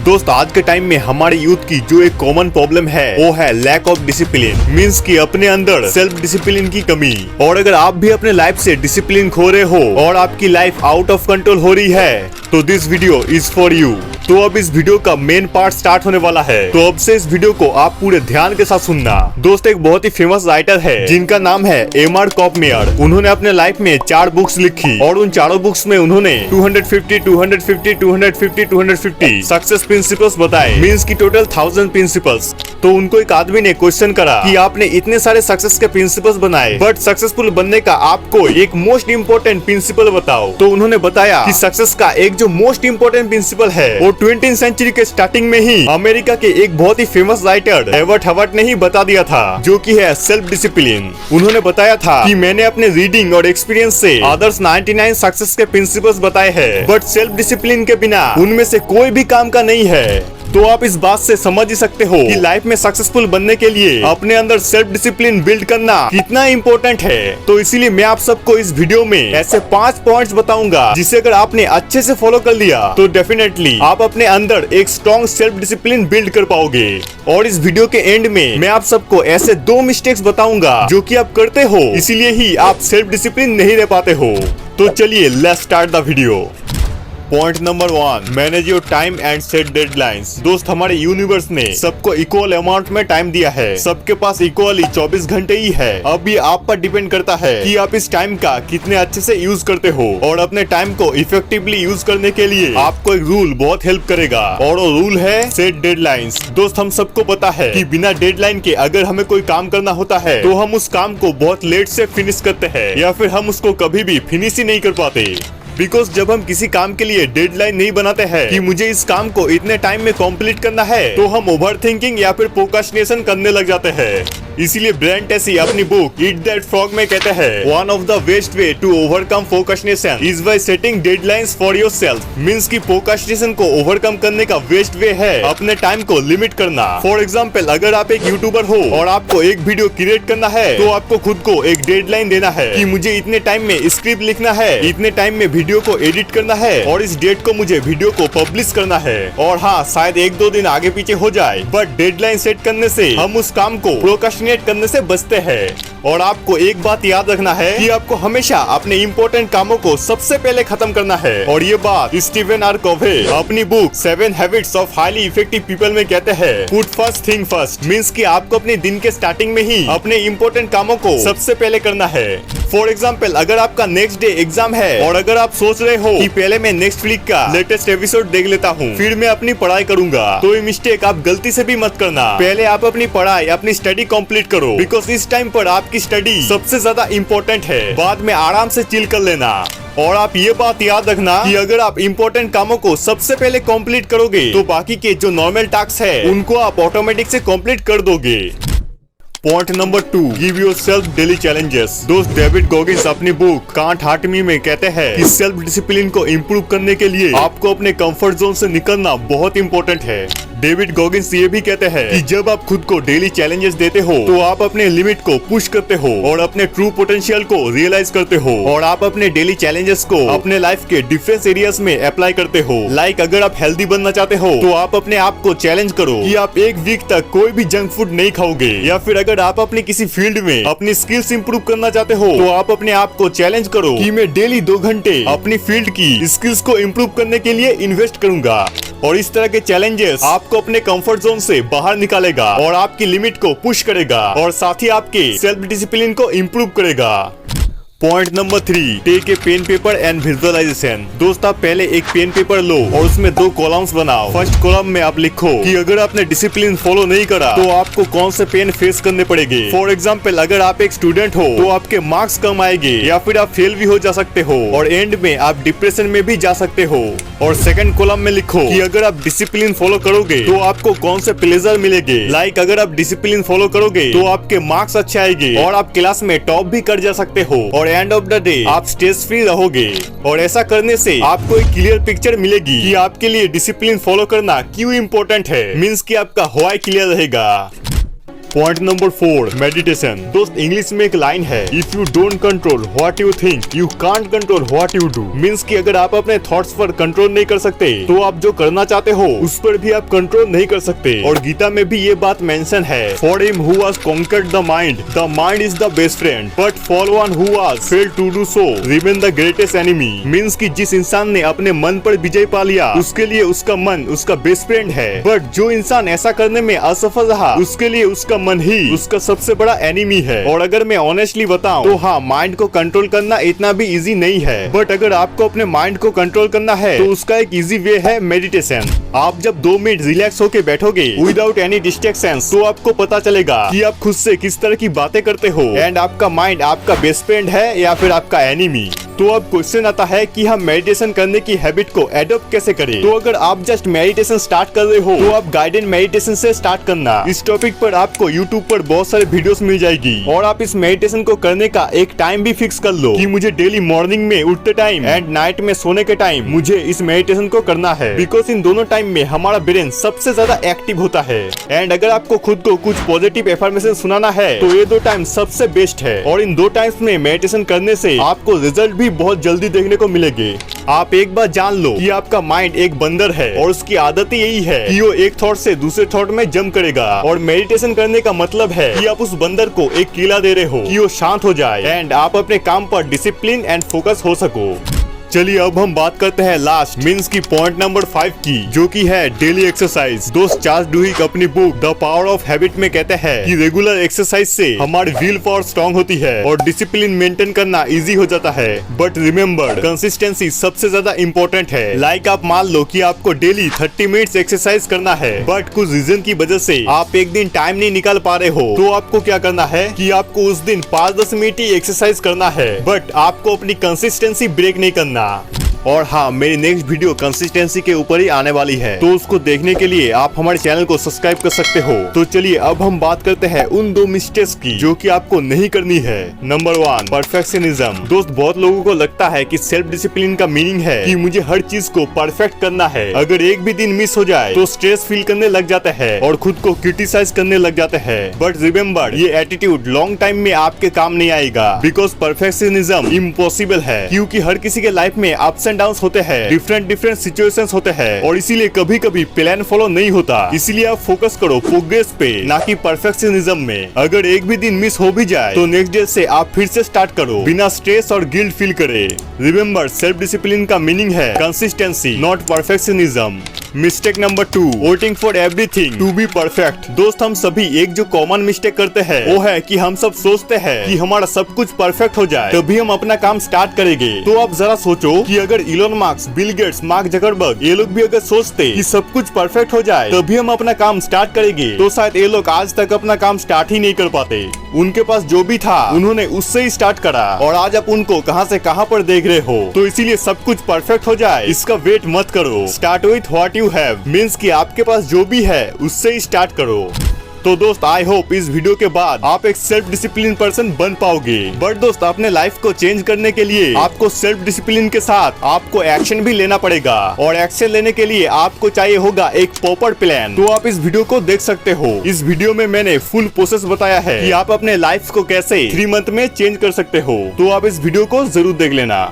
दोस्त आज के टाइम में हमारे यूथ की जो एक कॉमन प्रॉब्लम है वो है लैक ऑफ डिसिप्लिन। मींस कि अपने अंदर सेल्फ डिसिप्लिन की कमी। और अगर आप भी अपने लाइफ से डिसिप्लिन खो रहे हो और आपकी लाइफ आउट ऑफ कंट्रोल हो रही है तो this video is for you. तो अब इस वीडियो का मेन पार्ट स्टार्ट होने वाला है, तो अब से इस वीडियो को आप पूरे ध्यान के साथ सुनना। दोस्त एक बहुत ही फेमस राइटर है जिनका नाम है एमार कॉपमेयर। उन्होंने अपने लाइफ में 4 बुक्स लिखी और उन चारों बुक्स में उन्होंने 250 सक्सेस प्रिंसिपल्स बताए। मींस की टोटल 1000 प्रिंसिपल्स। तो उनको एक आदमी ने क्वेश्चन करा कि आपने इतने सारे सक्सेस के प्रिंसिपल्स बनाए बट सक्सेसफुल बनने का आपको एक मोस्ट इम्पोर्टेंट प्रिंसिपल बताओ। तो उन्होंने बताया कि सक्सेस का एक जो मोस्ट इम्पोर्टेंट प्रिंसिपल है वो 20th सेंचुरी के स्टार्टिंग में ही अमेरिका के एक बहुत ही फेमस राइटर एवर्ट हवर्ट ने ही बता दिया था, जो कि है सेल्फ डिसिप्लिन। उन्होंने बताया था कि मैंने अपने रीडिंग और एक्सपीरियंस से अदर्स 99 सक्सेस के प्रिंसिपल्स बताए हैं बट सेल्फ डिसिप्लिन के बिना उनमें से कोई भी काम का नहीं है। तो आप इस बात से समझ ही सकते हो कि लाइफ में सक्सेसफुल बनने के लिए अपने अंदर सेल्फ डिसिप्लिन बिल्ड करना कितना इम्पोर्टेंट है। तो इसीलिए मैं आप सबको इस वीडियो में ऐसे 5 पॉइंट्स बताऊंगा जिसे अगर आपने अच्छे से फॉलो कर लिया तो डेफिनेटली आप अपने अंदर एक स्ट्रॉन्ग सेल्फ डिसिप्लिन बिल्ड कर पाओगे। और इस वीडियो के एंड में मैं आप सबको ऐसे 2 मिस्टेक्स बताऊंगा जो कि आप करते हो, इसीलिए ही आप सेल्फ डिसिप्लिन नहीं रह पाते हो। तो चलिए let's start the video. Point number 1, manage your time and set deadlines. दोस्त हमारे यूनिवर्स ने सबको इक्वल अमाउंट में टाइम दिया है, सबके पास इक्वली 24 घंटे ही है। अब ये आप पर डिपेंड करता है कि आप इस टाइम का कितने अच्छे से यूज करते हो। और अपने टाइम को इफेक्टिवली यूज करने के लिए आपको एक रूल बहुत हेल्प करेगा और वो रूल है सेट डेडलाइंस। दोस्त हम सबको पता है कि बिना डेडलाइन के अगर हमें कोई काम करना होता है तो हम उस काम को बहुत लेट से फिनिश करते हैं या फिर हम उसको कभी भी फिनिश ही नहीं कर पाते। बिकॉज जब हम किसी काम के लिए डेडलाइन नहीं बनाते हैं कि मुझे इस काम को इतने टाइम में कंप्लीट करना है तो हम ओवर थिंकिंग या फिर प्रोक्रास्टिनेशन करने लग जाते हैं। इसीलिए ब्रायन ट्रेसी अपनी बुक ईट दैट फ्रॉग में कहते हैं one of the best way to overcome procrastination is by setting deadlines for yourself. Means की प्रोक्रास्टिनेशन को ओवरकम करने का बेस्ट वे है अपने टाइम को लिमिट करना। फॉर एग्जांपल अगर आप एक यूट्यूबर हो और आपको एक वीडियो क्रिएट करना है तो आपको खुद को एक डेडलाइन देना है कि मुझे इतने टाइम में स्क्रिप्ट लिखना है, इतने टाइम में वीडियो को एडिट करना है और इस डेट को मुझे वीडियो को पब्लिश करना है। और हाँ शायद 1-2 दिन आगे पीछे हो जाए बट डेडलाइन सेट करने से हम उस काम को प्रोक्रास्टिनेट करने से बचते हैं। और आपको एक बात याद रखना है कि आपको हमेशा अपने इम्पोर्टेंट कामों को सबसे पहले खत्म करना है। और ये बात स्टीवन आर कोवे अपनी book 7 habits of highly effective people में कहते हैं put first thing first. Means कि आपको अपने दिन के स्टार्टिंग में ही अपने इम्पोर्टेंट कामों को सबसे पहले करना है। फॉर एग्जाम्पल अगर आपका नेक्स्ट डे एग्जाम है और अगर आप सोच रहे हो कि पहले मैं नेक्स्ट वीक का लेटेस्ट एपिसोड देख लेता हूँ फिर मैं अपनी पढ़ाई करूंगा, तो ये मिस्टेक आप गलती से भी मत करना। पहले आप अपनी पढ़ाई अपनी स्टडी कंप्लीट करो बिकॉज इस टाइम पर आपकी स्टडी सबसे ज्यादा इम्पोर्टेंट है। बाद में आराम से चिल कर लेना। और आप ये बात याद रखना कि अगर आप इम्पोर्टेंट कामों को सबसे पहले कंप्लीट करोगे तो बाकी के जो नॉर्मल टास्क है उनको आप ऑटोमेटिक से कंप्लीट कर दोगे। Point number 2, give yourself daily challenges. दोस्त डेविड गॉगिंस अपनी बुक कांट हार्ट मी में कहते हैं कि सेल्फ डिसिप्लिन को इम्प्रूव करने के लिए आपको अपने कंफर्ट जोन से निकलना बहुत इम्पोर्टेंट है। डेविड गॉगिंस ये भी कहते हैं कि जब आप खुद को डेली चैलेंजेस देते हो तो आप अपने लिमिट को पुश करते हो और अपने ट्रू पोटेंशियल को रियलाइज करते हो। और आप अपने डेली चैलेंजेस को अपने लाइफ के डिफरेंट एरियाज में अप्लाई करते हो। लाइक अगर आप हेल्दी बनना चाहते हो तो आप अपने आप को चैलेंज करो कि आप 1 वीक तक कोई भी जंक फूड नहीं खाओगे। या फिर अगर आप अपनी किसी फील्ड में अपनी स्किल्स इंप्रूव करना चाहते हो तो आप अपने आप को चैलेंज करो कि मैं डेली 2 घंटे अपनी फील्ड की स्किल्स को इंप्रूव करने के लिए इन्वेस्ट करूंगा। और इस तरह के चैलेंजेस आपको अपने कंफर्ट जोन से बाहर निकालेगा और आपकी लिमिट को पुश करेगा और साथ ही आपके सेल्फ डिसिप्लिन को इम्प्रूव करेगा। Point number 3, take a pen paper and visualization. दोस्त आप पहले एक पेन पेपर लो और उसमें 2 कॉलम्स बनाओ। फर्स्ट कॉलम में आप लिखो कि अगर आपने डिसिप्लिन फॉलो नहीं करा तो आपको कौन से पेन फेस करने पड़ेंगे। फॉर एग्जांपल अगर आप एक स्टूडेंट हो तो आपके मार्क्स कम आएंगे या फिर आप फेल भी हो जा सकते हो और एंड में आप डिप्रेशन में भी जा सकते हो। और सेकंड कॉलम में लिखो कि अगर आप डिसिप्लिन फॉलो करोगे तो आपको कौन से प्लेजर मिलेंगे। लाइक अगर आप डिसिप्लिन फॉलो करोगे तो आपके मार्क्स अच्छे आएंगे और आप क्लास में टॉप भी कर जा सकते हो और एंड ऑफ द डे आप स्ट्रेस फ्री रहोगे। और ऐसा करने से आपको एक क्लियर पिक्चर मिलेगी कि आपके लिए डिसिप्लिन फॉलो करना क्यों इम्पोर्टेंट है। मींस कि आपका व्हाई क्लियर रहेगा। Point number 4, meditation. दोस्त इंग्लिश में एक लाइन है, if you don't control what you think you can't control what you do. Means कि अगर आप अपने थॉट्स पर कंट्रोल नहीं कर सकते तो आप जो करना चाहते हो उस पर भी आप कंट्रोल नहीं कर सकते। और गीता में भी ये बात मेंशन है, for him who was conquered the mind is the best friend, but for one who was failed to do so remain the greatest enemy. Means कि जिस इंसान ने अपने मन पर विजय पा लिया उसके लिए उसका मन उसका बेस्ट फ्रेंड है, बट जो इंसान ऐसा करने में असफल रहा उसके लिए उसका मन ही उसका सबसे बड़ा एनिमी है। और अगर मैं ऑनेस्टली बताऊं तो हाँ, माइंड को कंट्रोल करना इतना भी इजी नहीं है, बट अगर आपको अपने माइंड को कंट्रोल करना है तो उसका एक इजी वे है मेडिटेशन। आप जब 2 मिनट रिलैक्स होके बैठोगे विदाउट एनी डिस्ट्रैक्शंस तो आपको पता चलेगा कि आप खुद से किस तरह की बातें करते हो एंड आपका माइंड आपका बेस्ट फ्रेंड है या फिर आपका एनिमी। तो अब क्वेश्चन आता है कि हम मेडिटेशन करने की हैबिट को एडॉप्ट कैसे करें। तो अगर आप जस्ट मेडिटेशन स्टार्ट कर रहे हो तो आप गाइडेड मेडिटेशन से स्टार्ट करना। इस टॉपिक पर आपको यूट्यूब पर बहुत सारे वीडियोस मिल जाएगी और आप इस मेडिटेशन को करने का एक टाइम भी फिक्स कर लो कि मुझे डेली मॉर्निंग में उठते टाइम एंड नाइट में सोने के टाइम मुझे इस मेडिटेशन को करना है, बिकॉज इन दोनों टाइम में हमारा ब्रेन सबसे ज्यादा एक्टिव होता है। एंड अगर आपको खुद को कुछ पॉजिटिव एफर्मेशन सुनाना है तो ये 2 टाइम सबसे बेस्ट है। और इन 2 टाइम्स में मेडिटेशन करने से आपको रिजल्ट भी बहुत जल्दी देखने को मिलेंगे। आप एक बार जान लो कि आपका माइंड एक बंदर है और उसकी आदत ही यही है कि वो एक थॉट से दूसरे थॉट में जंप करेगा। और मेडिटेशन करने का मतलब है कि आप उस बंदर को एक किला दे रहे हो कि वो शांत हो जाए एंड आप अपने काम पर डिसिप्लिन एंड फोकस हो सको। चलिए अब हम बात करते हैं लास्ट मीन्स की पॉइंट नंबर 5 की, जो की है डेली एक्सरसाइज। दोस्त चार्ल्स डुहिक अपनी book the power of habit में कहते हैं कि रेगुलर एक्सरसाइज से हमारी विल पावर स्ट्रॉन्ग होती है और डिसिप्लिन मेंटेन करना इजी हो जाता है। बट रिमेम्बर, कंसिस्टेंसी सबसे ज्यादा इम्पोर्टेंट है। लाइक आप मान लो कि आपको डेली 30 मिनट्स एक्सरसाइज करना है, बट कुछ रीजन की वजह से आप एक दिन टाइम नहीं निकाल पा रहे हो, तो आपको क्या करना है कि आपको उस दिन 5-10 मिनट ही एक्सरसाइज करना है, बट आपको अपनी कंसिस्टेंसी ब्रेक नहीं करना। और हाँ, मेरी नेक्स्ट वीडियो कंसिस्टेंसी के ऊपर ही आने वाली है, तो उसको देखने के लिए आप हमारे चैनल को सब्सक्राइब कर सकते हो। तो चलिए अब हम बात करते हैं उन 2 मिस्टेक्स की जो कि आपको नहीं करनी है। Number 1, perfectionism. दोस्त बहुत लोगों को लगता है कि सेल्फ डिसिप्लिन का मीनिंग है कि मुझे हर चीज को परफेक्ट करना है। अगर एक भी दिन मिस हो जाए तो स्ट्रेस फील करने लग जाते हैं और खुद को क्रिटिसाइज करने लग जाते हैं। बट रिमेम्बर, ये एटीट्यूड लॉन्ग टाइम में आपके काम नहीं आएगा, बिकॉज परफेक्शनिज्म इम्पॉसिबल है। क्योंकि हर किसी के लाइफ में अप्स डाउन्स होते हैं, डिफरेंट सिचुएशंस होते हैं और इसीलिए कभी कभी प्लान फॉलो नहीं होता। इसीलिए आप फोकस करो प्रोग्रेस पे, ना कि परफेक्शनिज्म में। अगर एक भी दिन मिस हो भी जाए तो नेक्स्ट डे से आप फिर से स्टार्ट करो बिना स्ट्रेस और गिल्ट फील करे। रिमेम्बर, सेल्फ डिसिप्लिन का मीनिंग है consistency, not perfectionism. Mistake number 2, waiting for everything to be perfect. दोस्त हम सभी एक जो कॉमन मिस्टेक करते हैं वो है कि हम सब सोचते हैं कि हमारा सब कुछ परफेक्ट हो जाए तभी हम अपना काम स्टार्ट करेंगे। तो आप जरा सोचो कि अगर Elon marks, Bill Gates, mark Zuckerberg ये लोग भी अगर सोचते कि सब कुछ परफेक्ट हो जाए तभी हम अपना काम स्टार्ट करेंगे, तो शायद ये लोग आज तक अपना काम स्टार्ट ही नहीं कर पाते। उनके पास जो भी था उन्होंने उससे ही स्टार्ट करा और आज आप उनको कहां से कहां पर देख रहे हो। तो इसीलिए सब कुछ परफेक्ट हो जाए इसका वेट मत करो। Start with what you have, means कि आपके पास जो भी है उससे ही स्टार्ट करो। तो दोस्त आई होप इस वीडियो के बाद आप एक सेल्फ डिसिप्लिन पर्सन बन पाओगे। बट दोस्त अपने लाइफ को चेंज करने के लिए आपको सेल्फ डिसिप्लिन के साथ आपको एक्शन भी लेना पड़ेगा और एक्शन लेने के लिए आपको चाहिए होगा एक प्रॉपर प्लान। तो आप इस वीडियो को देख सकते हो। इस वीडियो में मैंने फुल प्रोसेस बताया है कि आप अपने लाइफ को कैसे 3 मंथ में चेंज कर सकते हो। तो आप इस वीडियो को जरूर देख लेना।